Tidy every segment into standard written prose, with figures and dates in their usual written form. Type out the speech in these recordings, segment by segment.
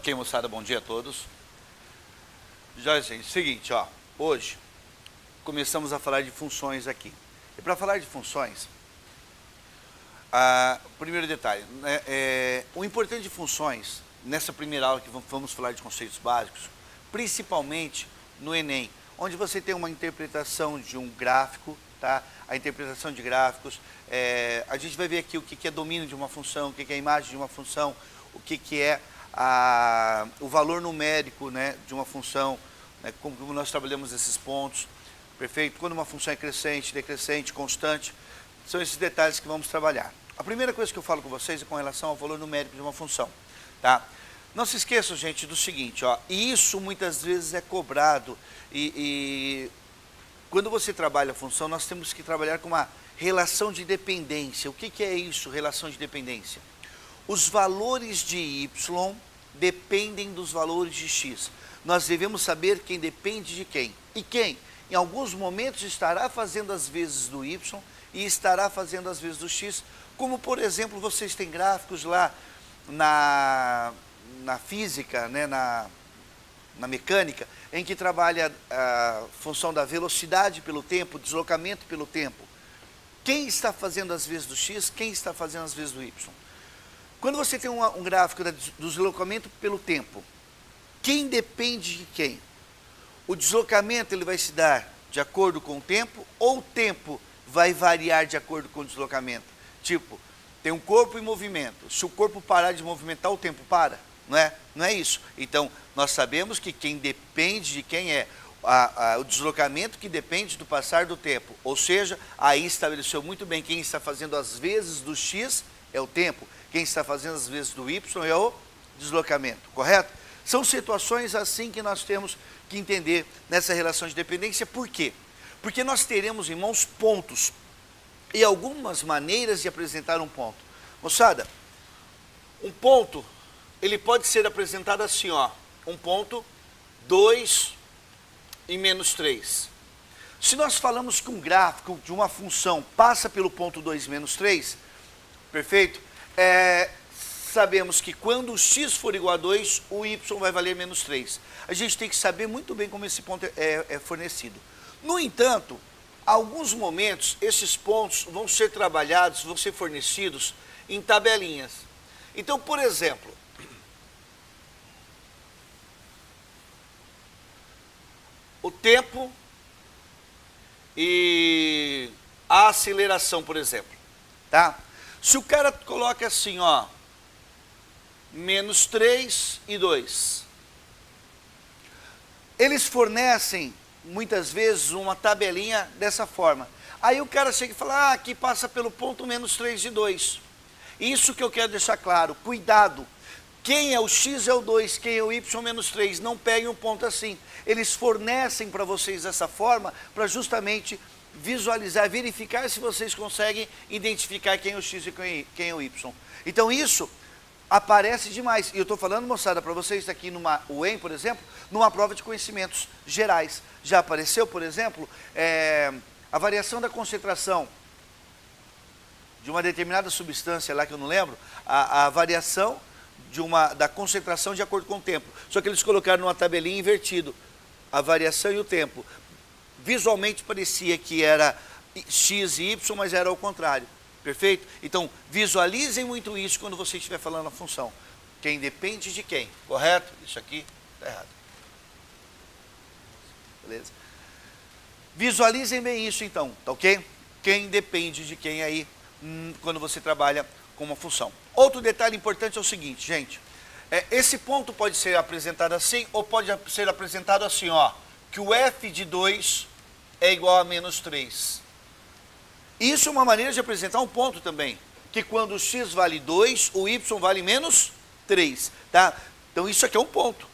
Ok, moçada, bom dia a todos. Já, gente, seguinte, ó, hoje começamos a falar de funções aqui. E para falar de funções, primeiro detalhe, né, o importante de funções, nessa primeira aula que vamos falar de conceitos básicos, principalmente no Enem, onde você tem uma interpretação de um gráfico, tá? A interpretação de gráficos, a gente vai ver aqui o que é domínio de uma função, o que é a imagem de uma função, o que é o valor numérico, né, de uma função, né, como nós trabalhamos esses pontos, perfeito? Quando uma função é crescente, decrescente, constante, são esses detalhes que vamos trabalhar. A primeira coisa que eu falo com vocês é com relação ao valor numérico de uma função, tá? Não se esqueçam, gente, do seguinte, ó, e isso muitas vezes é cobrado e quando você trabalha a função, nós temos que trabalhar com uma relação de dependência. O que é isso, relação de dependência? Os valores de y dependem dos valores de x. Nós devemos saber quem depende de quem. E quem, em alguns momentos, estará fazendo as vezes do y e estará fazendo as vezes do x. Como, por exemplo, vocês têm gráficos lá na física, né, na mecânica, em que trabalha a função da velocidade pelo tempo, deslocamento pelo tempo. Quem está fazendo as vezes do x, quem está fazendo as vezes do y? Quando você tem um gráfico do deslocamento pelo tempo, quem depende de quem? O deslocamento ele vai se dar de acordo com o tempo ou o tempo vai variar de acordo com o deslocamento? Tipo, tem um corpo em movimento. Se o corpo parar de movimentar, o tempo para. Não é isso. Então, nós sabemos que quem depende de quem é o deslocamento que depende do passar do tempo. Ou seja, aí estabeleceu muito bem quem está fazendo as vezes do x é o tempo. Quem está fazendo as vezes do y é o deslocamento, correto? São situações assim que nós temos que entender nessa relação de dependência. Por quê? Porque nós teremos, irmãos, pontos e algumas maneiras de apresentar um ponto. Moçada, um ponto, ele pode ser apresentado assim, ó, um ponto 2 e menos 3. Se nós falamos que um gráfico de uma função passa pelo ponto 2 e menos 3, perfeito? Sabemos que quando o x for igual a 2, o y vai valer menos 3. A gente tem que saber muito bem como esse ponto é fornecido. No entanto, alguns momentos, esses pontos vão ser trabalhados, vão ser fornecidos em tabelinhas. Então, por exemplo, o tempo e a aceleração, por exemplo, tá? Se o cara coloca assim, ó, menos 3 e 2, eles fornecem, muitas vezes, uma tabelinha dessa forma. Aí o cara chega e fala, aqui passa pelo ponto menos 3 e 2. Isso que eu quero deixar claro, cuidado. Quem é o x é o 2, quem é o y menos 3. Não peguem um ponto assim. Eles fornecem para vocês dessa forma, para justamente visualizar, verificar se vocês conseguem identificar quem é o x e quem é o y. Então isso aparece demais. E eu estou falando, moçada, para vocês aqui numa UEM, por exemplo, numa prova de conhecimentos gerais. Já apareceu, por exemplo, a variação da concentração de uma determinada substância lá que eu não lembro, a variação da concentração de acordo com o tempo. Só que eles colocaram numa tabelinha invertido a variação e o tempo. Visualmente parecia que era x e y, mas era ao contrário. Perfeito? Então, visualizem muito isso quando você estiver falando a função. Quem depende de quem, correto? Isso aqui está errado. Beleza? Visualizem bem isso então, tá ok? Quem depende de quem aí, quando você trabalha com uma função. Outro detalhe importante é o seguinte, gente. Esse ponto pode ser apresentado assim, ou pode ser apresentado assim, ó. Que o f de 2 é igual a menos 3. Isso é uma maneira de apresentar um ponto também. Que quando o x vale 2, o y vale menos 3. Tá? Então isso aqui é um ponto.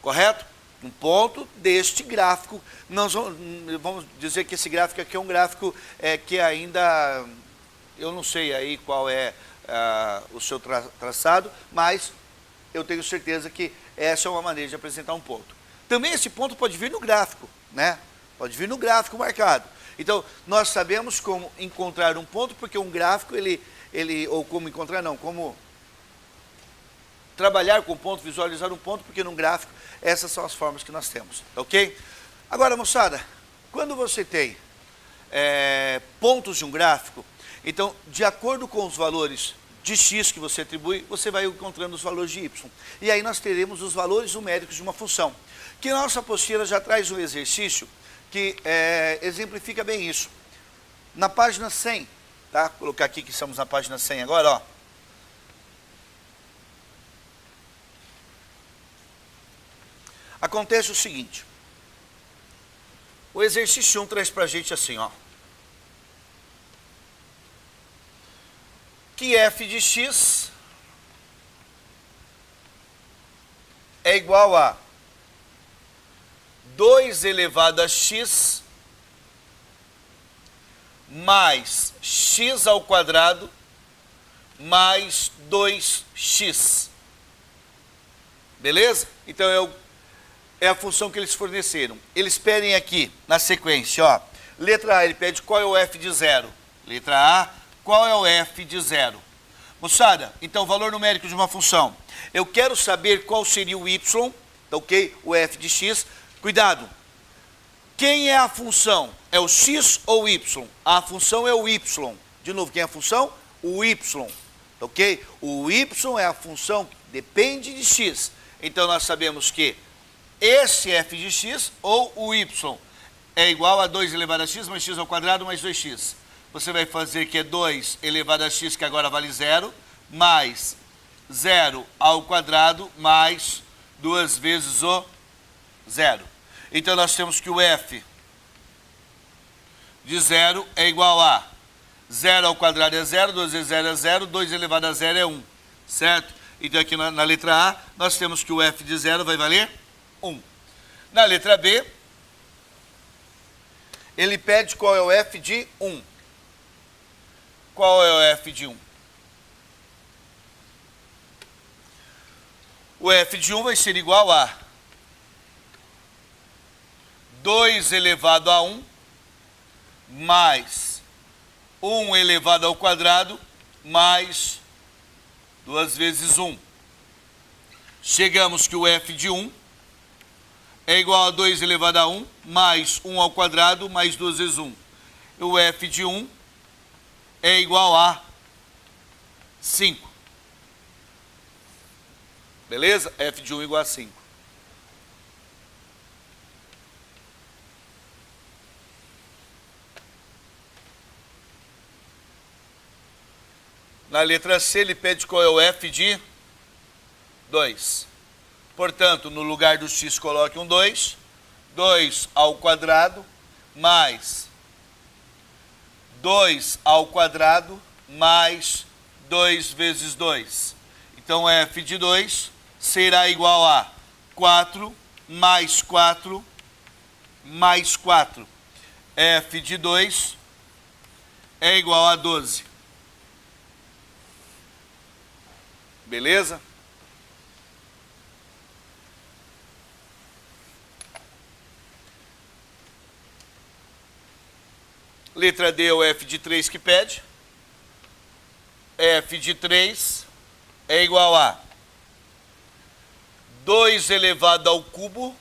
Correto? Um ponto deste gráfico. Nós vamos dizer que esse gráfico aqui é um gráfico que ainda... Eu não sei aí qual é o seu traçado, mas eu tenho certeza que essa é uma maneira de apresentar um ponto. Também esse ponto pode vir no gráfico, né? Pode vir no gráfico marcado. Então, nós sabemos como encontrar um ponto, porque um gráfico, ou como encontrar não, como trabalhar com ponto, visualizar um ponto, porque num gráfico essas são as formas que nós temos, ok? Agora, moçada, quando você tem pontos de um gráfico, então, de acordo com os valores de x que você atribui, você vai encontrando os valores de y. E aí nós teremos os valores numéricos de uma função. Que a nossa apostila já traz um exercício que exemplifica bem isso. Na página 100, tá? Vou colocar aqui que estamos na página 100 agora, ó. Acontece o seguinte. O exercício 1 traz pra gente assim, ó. Que f de x é igual a 2 elevado a x mais x ao quadrado mais 2x. Beleza? Então é a função que eles forneceram. Eles pedem aqui, na sequência, ó. Letra A, ele pede qual é o f de 0. Letra A, qual é o f de 0? Moçada, então o valor numérico de uma função. Eu quero saber qual seria o y, tá ok? O f de x. Cuidado. Quem é a função? É o x ou o y? A função é o y. De novo, quem é a função? O y, tá ok? O y é a função que depende de x. Então nós sabemos que esse f de x ou o y é igual a 2 elevado a x mais x ao quadrado mais 2x. Você vai fazer que é 2 elevado a x, que agora vale 0, mais 0 ao quadrado, mais 2 vezes o 0. Então, nós temos que o f de 0 é igual a 0 ao quadrado é 0, 2 vezes 0 é 0, 2 elevado a 0 é 1, certo? Então, aqui na letra A, nós temos que o f de 0 vai valer 1. Na letra B, ele pede qual é o f de 1. Qual é o f de 1? O f de 1 vai ser igual a 2 elevado a 1 mais 1 elevado ao quadrado mais 2 vezes 1. Chegamos que o f de 1 é igual a 2 elevado a 1 mais 1 ao quadrado mais 2 vezes 1. O f de 1 é igual a 5. Beleza? F de 1 igual a 5. Na letra C, ele pede qual é o f de 2. Portanto, no lugar do x, coloque um 2. 2 ao quadrado mais 2 ao quadrado mais 2 vezes 2. Então, f de 2 será igual a 4 mais 4 mais 4. F de 2 é igual a 12. Beleza? Letra D é o f de 3 que pede. F de 3 é igual a 2 elevado ao cubo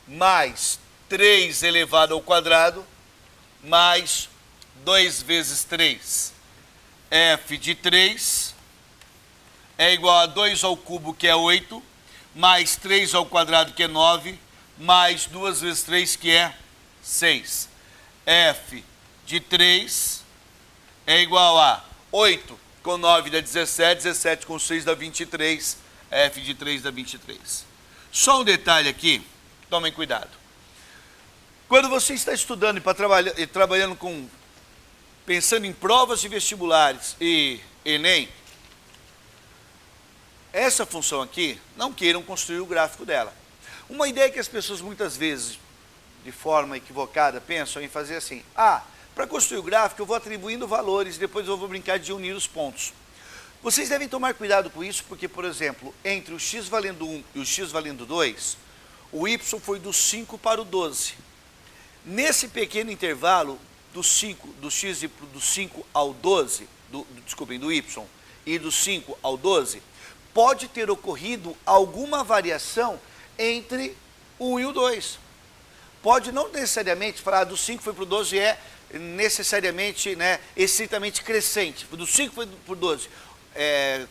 mais 3 elevado ao quadrado mais 2 vezes 3. F de 3 é igual a 2 ao cubo, que é 8, mais 3 ao quadrado, que é 9, mais 2 vezes 3, que é 6. F de 3 é igual a 8 com 9 dá 17, 17 com 6 dá 23, F de 3 dá 23. Só um detalhe aqui, tomem cuidado. Quando você está estudando e trabalhando pensando em provas de vestibulares e Enem, essa função aqui, não queiram construir o gráfico dela. Uma ideia que as pessoas muitas vezes, de forma equivocada, pensam em fazer assim: para construir o gráfico eu vou atribuindo valores, depois eu vou brincar de unir os pontos. Vocês devem tomar cuidado com isso, porque, por exemplo, entre o x valendo 1 e o x valendo 2, o y foi do 5 para o 12. Nesse pequeno intervalo, do 5 ao 12, do y, e do 5 ao 12, pode ter ocorrido alguma variação entre o 1 e o 2. Pode não necessariamente falar do 5 foi para o 12 é necessariamente, né, estritamente crescente. Do 5 foi para o 12,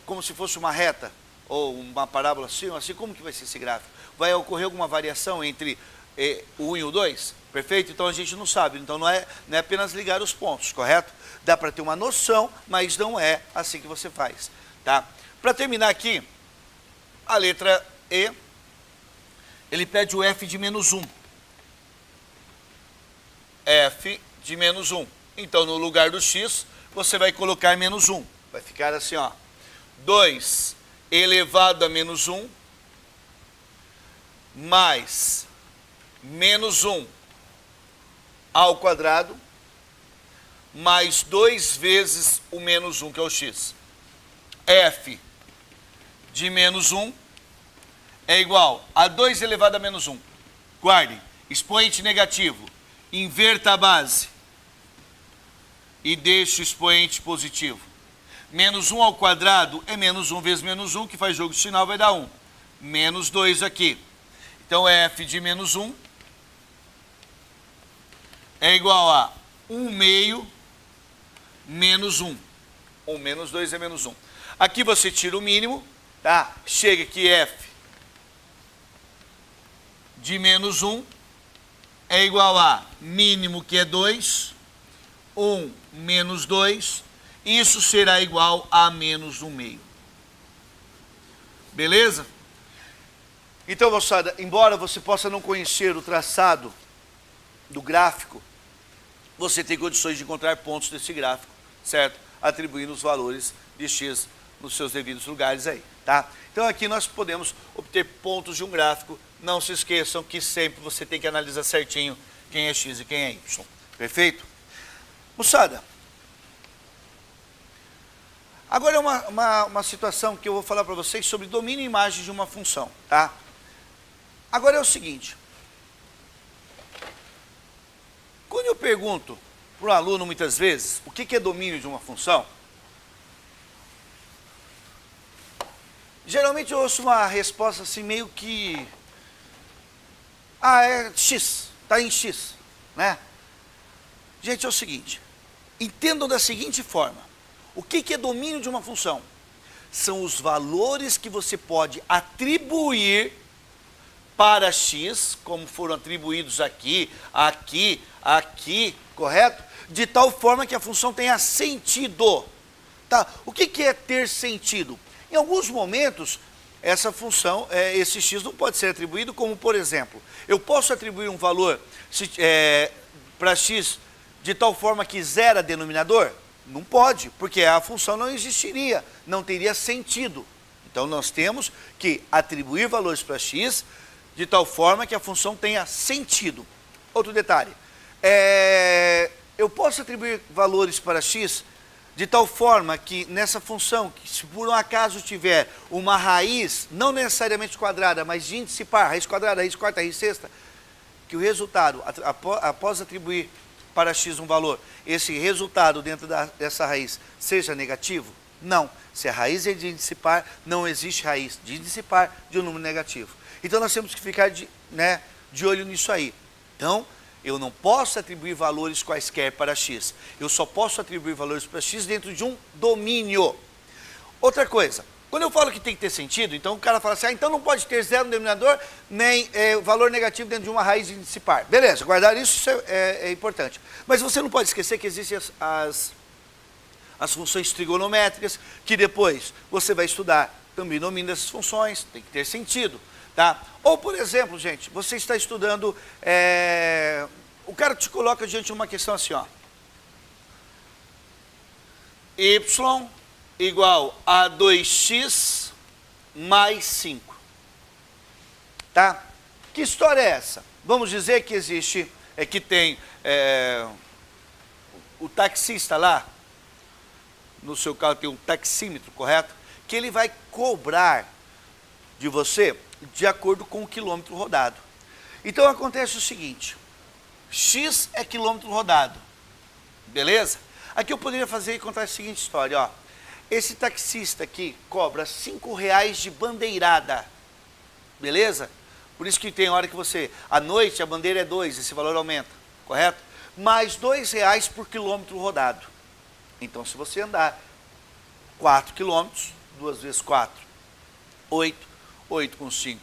como se fosse uma reta ou uma parábola assim, como que vai ser esse gráfico? Vai ocorrer alguma variação entre o 1 e o 2? Perfeito? Então a gente não sabe. Então não é apenas ligar os pontos, correto? Dá para ter uma noção, mas não é assim que você faz, tá? Para terminar aqui, a letra E, ele pede o f de menos 1. F de menos 1. Então, no lugar do x, você vai colocar menos 1. Vai ficar assim, ó. 2 elevado a menos 1 mais menos 1 ao quadrado mais 2 vezes o menos 1, que é o x. F de menos 1 é igual a 2 elevado a menos 1. Guardem, expoente negativo, inverta a base e deixe o expoente positivo. Menos 1 ao quadrado é menos 1 vezes menos 1, que faz jogo de sinal, vai dar 1. Menos 2 aqui. Então, f de menos 1 é igual a 1 meio menos 1. 1 menos 2 é menos 1. Aqui você tira o mínimo, tá? Chega que f de menos 1 é igual a mínimo, que é 2, 1 menos 2, isso será igual a menos 1 meio. Beleza? Então, moçada, embora você possa não conhecer o traçado do gráfico, você tem condições de encontrar pontos desse gráfico, certo? Atribuindo os valores de x nos seus devidos lugares aí, tá? Então, aqui nós podemos obter pontos de um gráfico. Não se esqueçam que sempre você tem que analisar certinho quem é x e quem é y. Perfeito? Moçada, agora é uma situação que eu vou falar para vocês sobre domínio e imagem de uma função, tá? Agora é o seguinte. Quando eu pergunto para o aluno, muitas vezes, o que é domínio de uma função, geralmente eu ouço uma resposta assim, meio que... é x, está em x, né? Gente, é o seguinte, entendam da seguinte forma, o que é domínio de uma função? São os valores que você pode atribuir para x, como foram atribuídos aqui, correto? De tal forma que a função tenha sentido, tá? O que é ter sentido? Em alguns momentos, essa função, esse x não pode ser atribuído, como por exemplo, eu posso atribuir um valor para x de tal forma que zera denominador? Não pode, porque a função não existiria, não teria sentido. Então nós temos que atribuir valores para x de tal forma que a função tenha sentido. Outro detalhe, eu posso atribuir valores para x de tal forma que nessa função, que se por um acaso tiver uma raiz, não necessariamente quadrada, mas de índice par, raiz quadrada, raiz quarta, raiz sexta, que o resultado, após atribuir para x um valor, esse resultado dentro dessa raiz seja negativo? Não. Se a raiz é de índice par, não existe raiz de índice par de um número negativo. Então nós temos que ficar de olho nisso aí. Então, eu não posso atribuir valores quaisquer para x. Eu só posso atribuir valores para x dentro de um domínio. Outra coisa, quando eu falo que tem que ter sentido, então o cara fala assim, então não pode ter zero no denominador, nem valor negativo dentro de uma raiz de índice par. Beleza, guardar isso é importante. Mas você não pode esquecer que existem as funções trigonométricas, que depois você vai estudar também domínio dessas funções, tem que ter sentido. Tá? Ou, por exemplo, gente, você está estudando, o cara te coloca diante de uma questão assim, ó. Y igual a 2x mais 5. Tá? Que história é essa? Vamos dizer que existe, que tem o taxista lá, no seu carro tem um taxímetro, correto? Que ele vai cobrar de você de acordo com o quilômetro rodado. Então acontece o seguinte, x é quilômetro rodado, beleza? Aqui eu poderia fazer e contar a seguinte história, ó. esse taxista aqui cobra R$5 de bandeirada, beleza? Por isso que tem hora que você, à noite a bandeira é 2, esse valor aumenta, correto? Mais R$2 por quilômetro rodado. Então se você andar 4 quilômetros, 2 vezes 4, 8, 8 com 5,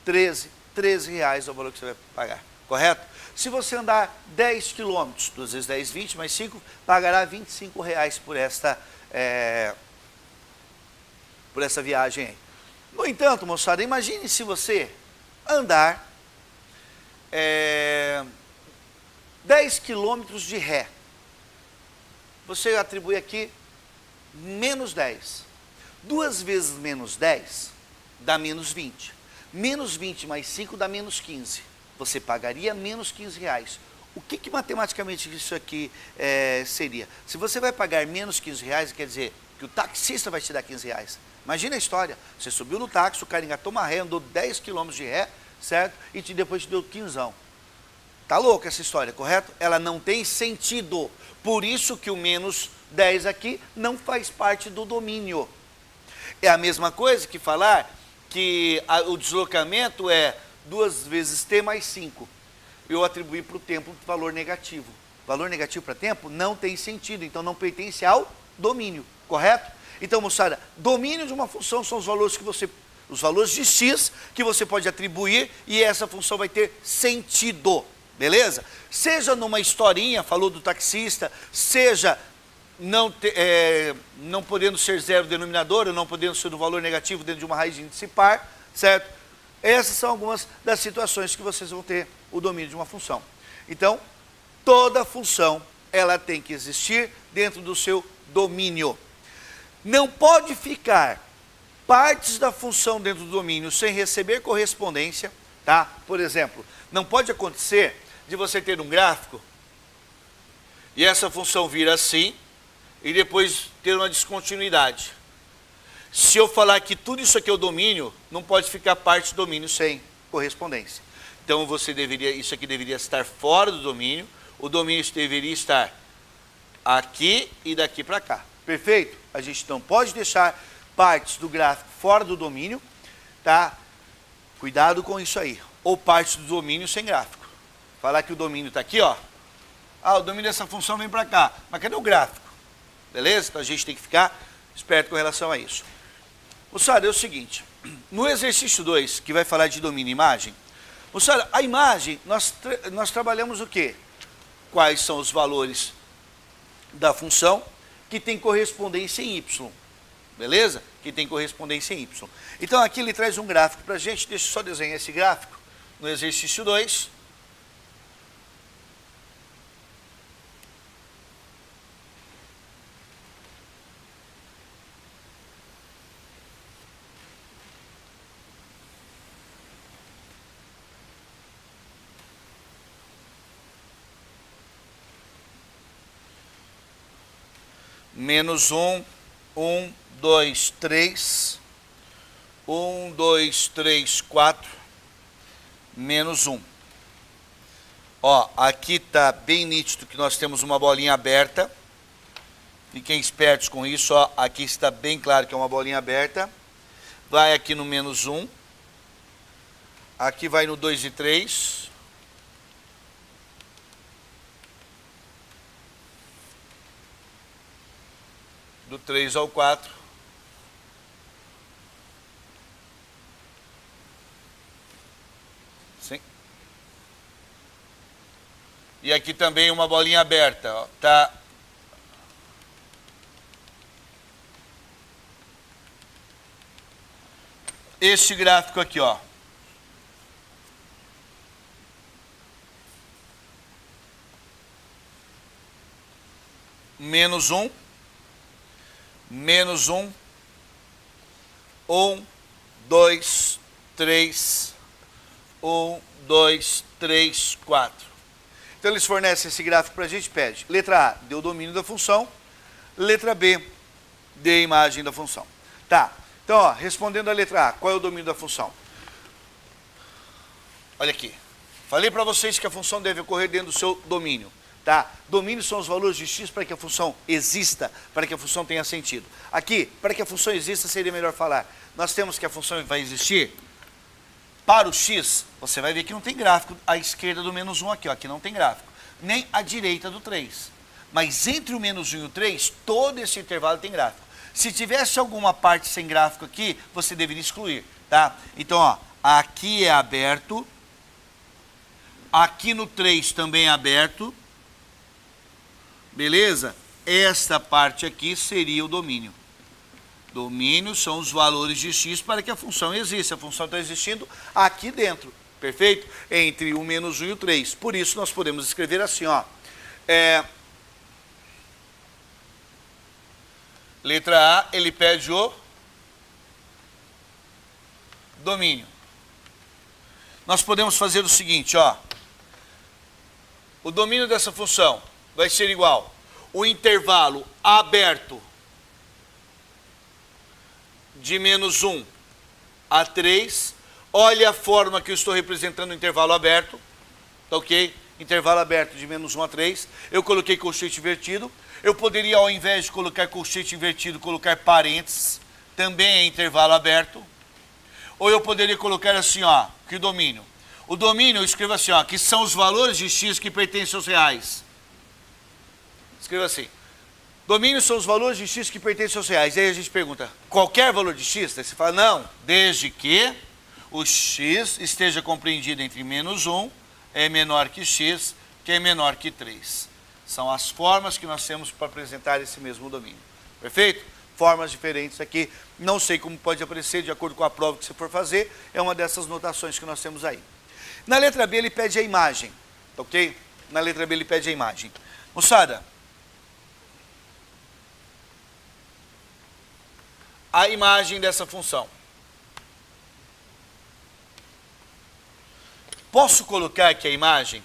13, R$13 é o valor que você vai pagar, correto? Se você andar 10 quilômetros, 2 vezes 10, 20, mais 5, pagará R$25 por essa viagem aí. No entanto, moçada, imagine se você andar 10 quilômetros de ré. Você atribui aqui menos 10. 2 vezes menos 10 dá menos 20. Menos 20 mais 5 dá menos 15. Você pagaria menos R$15. O que matematicamente isso aqui seria? Se você vai pagar menos R$15, quer dizer que o taxista vai te dar R$15. Imagina a história. Você subiu no táxi, o cara engatou uma ré, andou 10 km de ré, certo? E depois te deu 15. Tá louca essa história, correto? Ela não tem sentido. Por isso que o menos 10 aqui não faz parte do domínio. É a mesma coisa que falar que o deslocamento é 2 vezes t mais 5. Eu atribuí para o tempo valor negativo. Valor negativo para tempo não tem sentido, então não pertence ao domínio, correto? Então, moçada, domínio de uma função são os valores os valores de x que você pode atribuir e essa função vai ter sentido, beleza? Seja numa historinha, falou do taxista, seja não podendo ser zero denominador, ou não podendo ser um valor negativo dentro de uma raiz de índice par, certo? Essas são algumas das situações que vocês vão ter o domínio de uma função. Então, toda função, ela tem que existir dentro do seu domínio. Não pode ficar partes da função dentro do domínio sem receber correspondência, tá? Por exemplo, não pode acontecer de você ter um gráfico e essa função vir assim e depois ter uma descontinuidade. Se eu falar que tudo isso aqui é o domínio, não pode ficar parte do domínio sem correspondência. Então isso aqui deveria estar fora do domínio, o domínio deveria estar aqui e daqui para cá. Perfeito? A gente não pode deixar partes do gráfico fora do domínio, tá? Cuidado com isso aí. Ou partes do domínio sem gráfico. Falar que o domínio está aqui, ó. Ah, o domínio dessa função vem para cá. Mas cadê o gráfico? Beleza? Então a gente tem que ficar esperto com relação a isso. Moçada, é o seguinte. No exercício 2, que vai falar de domínio e imagem, moçada, a imagem, nós trabalhamos o quê? Quais são os valores da função que tem correspondência em y, beleza? Que tem correspondência em y. Então aqui ele traz um gráfico para a gente, deixa eu só desenhar esse gráfico no exercício 2. Menos 1, 1, 2, 3, 1, 2, 3, 4, menos 1. Ó, aqui está bem nítido que nós temos uma bolinha aberta. Fiquem espertos com isso, ó. Aqui está bem claro que é uma bolinha aberta. Vai aqui no menos 1. Aqui vai no 2 e 3. Do 3 ao 4. Sim. E aqui também uma bolinha aberta, ó, tá? Este gráfico aqui, ó. Menos 1. Menos 1, 1, 2, 3, 1, 2, 3, 4. Então eles fornecem esse gráfico para a gente, pede. Letra A, dê o domínio da função. Letra B, dê a imagem da função. Tá, então ó, respondendo a letra A, qual é o domínio da função? Olha aqui, falei para vocês que a função deve ocorrer dentro do seu domínio. Tá? Domínio são os valores de x para que a função exista, para que a função tenha sentido. Aqui, para que a função exista, seria melhor falar. Nós temos que a função vai existir. Para o x, você vai ver que não tem gráfico à esquerda do menos 1 aqui, ó, aqui não tem gráfico. Nem à direita do 3. Mas entre o menos 1 e o 3, todo esse intervalo tem gráfico. Se tivesse alguma parte sem gráfico aqui, você deveria excluir, tá? Então, ó, aqui é aberto. Aqui no 3 também é aberto. Beleza? Esta parte aqui seria o domínio. Domínio são os valores de x para que a função exista. A função está existindo aqui dentro, perfeito? Entre o menos 1 e o 3. Por isso, nós podemos escrever assim, ó. Letra A, ele pede o domínio. Nós podemos fazer o seguinte, ó. O domínio dessa função vai ser igual o intervalo aberto de menos 1 a 3. Olha a forma que eu estou representando o intervalo aberto. Tá ok? Intervalo aberto de menos 1 a 3. Eu coloquei colchete invertido. Eu poderia, ao invés de colocar colchete invertido, colocar parênteses. Também é intervalo aberto. Ou eu poderia colocar assim, ó, que domínio. O domínio, eu escrevo assim, ó, que são os valores de x que pertencem aos reais. Escreva assim. Domínio são os valores de x que pertencem aos reais. Aí a gente pergunta, qualquer valor de x? Aí você fala, não, desde que o x esteja compreendido entre menos 1 é menor que x, que é menor que 3. São as formas que nós temos para apresentar esse mesmo domínio. Perfeito? Formas diferentes aqui. Não sei como pode aparecer de acordo com a prova que você for fazer. É uma dessas notações que nós temos aí. Na letra B ele pede a imagem. Ok? Na letra B ele pede a imagem. Moçada, a imagem dessa função. Posso colocar aqui a imagem?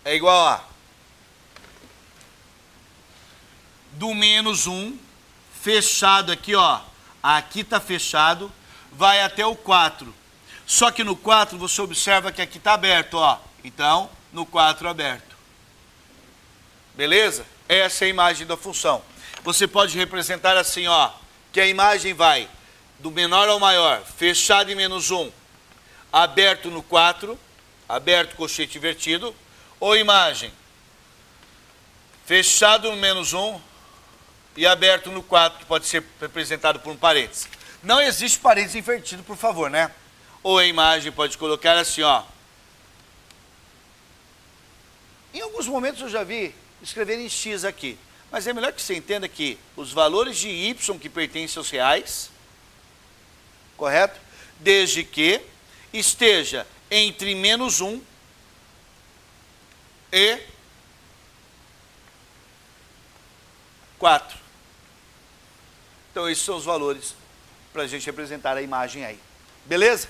É igual a do menos 1, fechado aqui, ó. Aqui está fechado, vai até o 4. Só que no 4 você observa que aqui está aberto, ó. Então, no 4 aberto. Beleza? Essa é a imagem da função. Você pode representar assim, ó, que a imagem vai do menor ao maior, fechado em menos 1, aberto no 4, aberto colchete invertido, ou imagem, fechado no menos 1 e aberto no 4, que pode ser representado por um parênteses. Não existe parênteses invertido, por favor, né? Ou a imagem pode colocar assim, ó. Em alguns momentos eu já vi escrever em x aqui. Mas é melhor que você entenda que os valores de y que pertencem aos reais, correto? Desde que esteja entre menos 1 e 4. Então esses são os valores para a gente representar a imagem aí. Beleza?